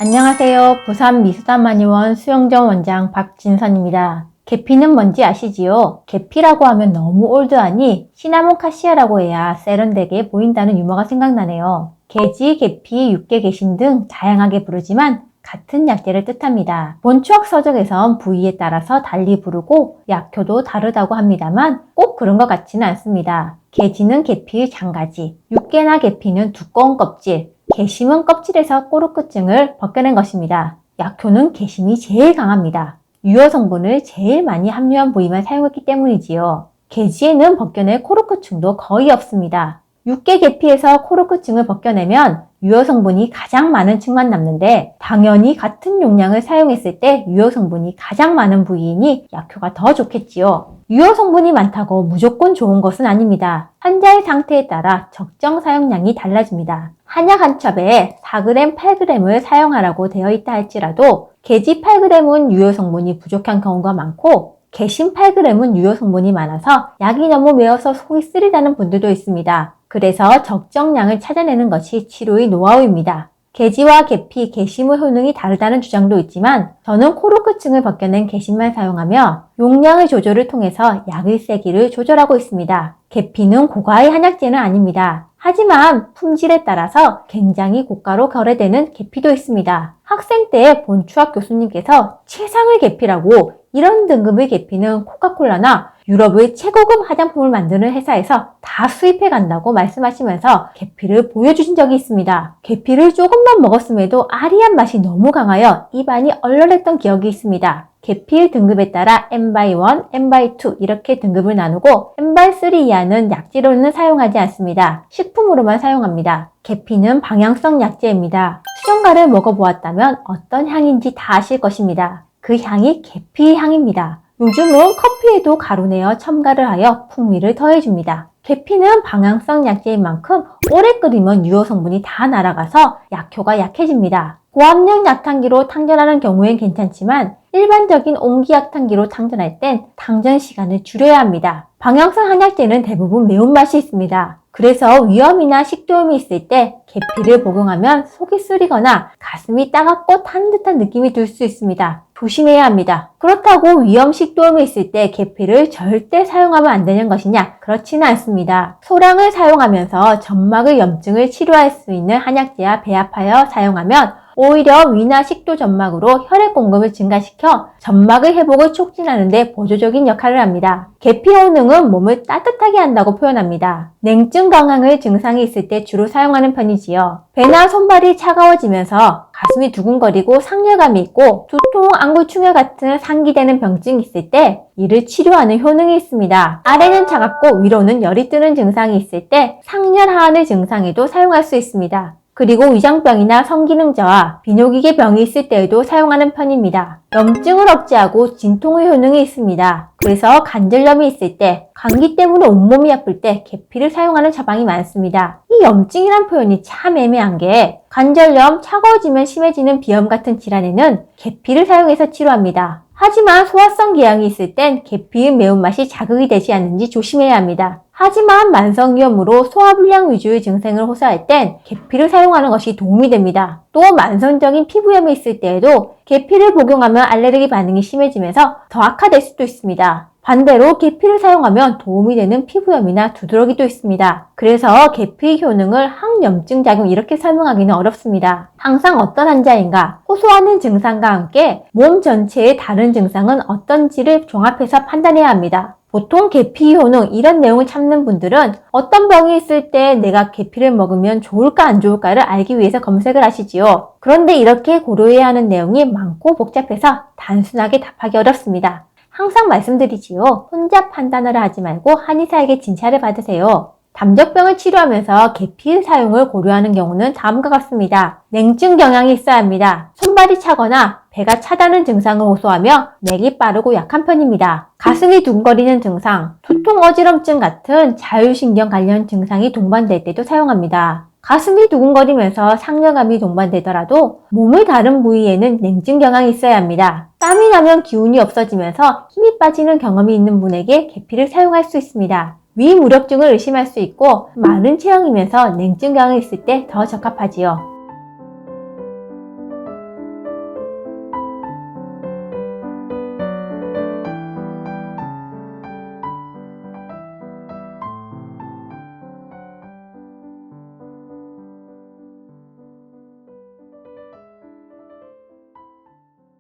안녕하세요. 부산 미수다만의원 수영정 원장 박진선입니다. 계피는 뭔지 아시지요? 계피라고 하면 너무 올드하니 시나몬 카시아라고 해야 세련되게 보인다는 유머가 생각나네요. 게지, 계피, 육계, 계신 등 다양하게 부르지만 같은 약재를 뜻합니다. 본추학 서적에선 부위에 따라서 달리 부르고 약효도 다르다고 합니다만 꼭 그런 것 같지는 않습니다. 게지는 계피의 장가지, 육계나 계피는 두꺼운 껍질, 게심은 껍질에서 꼬르크증을 벗겨낸 것입니다. 약효는 게심이 제일 강합니다. 유효 성분을 제일 많이 함유한 부위만 사용했기 때문이지요. 게지에는 벗겨낼 코르크증도 거의 없습니다. 육계 계피에서 코르크증을 벗겨내면 유효 성분이 가장 많은 층만 남는데 당연히 같은 용량을 사용했을 때 유효 성분이 가장 많은 부위이니 약효가 더 좋겠지요. 유효 성분이 많다고 무조건 좋은 것은 아닙니다. 환자의 상태에 따라 적정 사용량이 달라집니다. 한약 한 첩에 4g, 8g을 사용하라고 되어 있다 할지라도 게지 8g은 유효 성분이 부족한 경우가 많고 게심 8g은 유효 성분이 많아서 약이 너무 매워서 속이 쓰리다는 분들도 있습니다. 그래서 적정량을 찾아내는 것이 치료의 노하우입니다. 게지와 계피, 게심의 효능이 다르다는 주장도 있지만 저는 코르크증을 벗겨낸 게심만 사용하며 용량의 조절을 통해서 약의 세기를 조절하고 있습니다. 계피는 고가의 한약재는 아닙니다. 하지만 품질에 따라서 굉장히 고가로 거래되는 계피도 있습니다. 학생 때 본추학 교수님께서 최상의 계피라고 이런 등급의 계피는 코카콜라나 유럽의 최고급 화장품을 만드는 회사에서 다 수입해 간다고 말씀하시면서 계피를 보여주신 적이 있습니다. 계피를 조금만 먹었음에도 아리한 맛이 너무 강하여 입안이 얼얼했던 기억이 있습니다. 계피 등급에 따라 N/1, N/2 이렇게 등급을 나누고 N/3 이하는 약재로는 사용하지 않습니다. 식품으로만 사용합니다. 계피는 방향성 약재입니다. 수정과를 먹어보았다면 어떤 향인지 다 아실 것입니다. 그 향이 계피 향입니다. 요즘은 커피에도 가루내어 첨가를 하여 풍미를 더해줍니다. 계피는 방향성 약재인 만큼 오래 끓이면 유효 성분이 다 날아가서 약효가 약해집니다. 고압력 약탕기로 탕전하는 경우엔 괜찮지만 일반적인 옹기약탕기로 탕전할 땐 탕전 시간을 줄여야 합니다. 방향성 한약재는 대부분 매운맛이 있습니다. 그래서 위염이나 식도염이 있을 때 계피를 복용하면 속이 쓰리거나 가슴이 따갑고 탄 듯한 느낌이 들 수 있습니다. 조심해야 합니다. 그렇다고 위염, 식도염이 있을 때 계피를 절대 사용하면 안 되는 것이냐? 그렇지는 않습니다. 소량을 사용하면서 점막의 염증을 치료할 수 있는 한약재와 배합하여 사용하면 오히려 위나 식도 점막으로 혈액 공급을 증가시켜 점막의 회복을 촉진하는 데 보조적인 역할을 합니다. 계피 효능은 몸을 따뜻하게 한다고 표현합니다. 냉증 강황의 증상이 있을 때 주로 사용하는 편이지요. 배나 손발이 차가워지면서 가슴이 두근거리고 상열감이 있고 두통, 안구충혈 같은 상기되는 병증이 있을 때 이를 치료하는 효능이 있습니다. 아래는 차갑고 위로는 열이 뜨는 증상이 있을 때 상열 하한의 증상에도 사용할 수 있습니다. 그리고 위장병이나 성기능저하, 비뇨기계 병이 있을 때에도 사용하는 편입니다. 염증을 억제하고 진통의 효능이 있습니다. 그래서 관절염이 있을 때, 감기 때문에 온몸이 아플 때 계피를 사용하는 처방이 많습니다. 이 염증이란 표현이 참 애매한 게 관절염, 차가워지면 심해지는 비염 같은 질환에는 계피를 사용해서 치료합니다. 하지만 소화성 궤양이 있을 땐 계피의 매운맛이 자극이 되지 않는지 조심해야 합니다. 하지만 만성위염으로 소화불량 위주의 증상을 호소할 땐 계피를 사용하는 것이 도움이 됩니다. 또 만성적인 피부염이 있을 때에도 계피를 복용하면 알레르기 반응이 심해지면서 더 악화될 수도 있습니다. 반대로 계피를 사용하면 도움이 되는 피부염이나 두드러기도 있습니다. 그래서 계피의 효능을 항염증 작용 이렇게 설명하기는 어렵습니다. 항상 어떤 환자인가, 호소하는 증상과 함께 몸 전체의 다른 증상은 어떤지를 종합해서 판단해야 합니다. 보통 계피 효능 이런 내용을 찾는 분들은 어떤 병이 있을 때 내가 계피를 먹으면 좋을까 안 좋을까를 알기 위해서 검색을 하시지요. 그런데 이렇게 고려해야 하는 내용이 많고 복잡해서 단순하게 답하기 어렵습니다. 항상 말씀드리지요. 혼자 판단을 하지 말고 한의사에게 진찰을 받으세요. 담적병을 치료하면서 계피의 사용을 고려하는 경우는 다음과 같습니다. 냉증 경향이 있어야 합니다. 손발이 차거나 배가 차다는 증상을 호소하며 맥이 빠르고 약한 편입니다. 가슴이 둥거리는 증상, 두통, 어지럼증 같은 자율신경 관련 증상이 동반될 때도 사용합니다. 가슴이 두근거리면서 상열감이 동반되더라도 몸의 다른 부위에는 냉증 경향이 있어야 합니다. 땀이 나면 기운이 없어지면서 힘이 빠지는 경험이 있는 분에게 계피를 사용할 수 있습니다. 위무력증을 의심할 수 있고 마른 체형이면서 냉증 경향이 있을 때 더 적합하지요.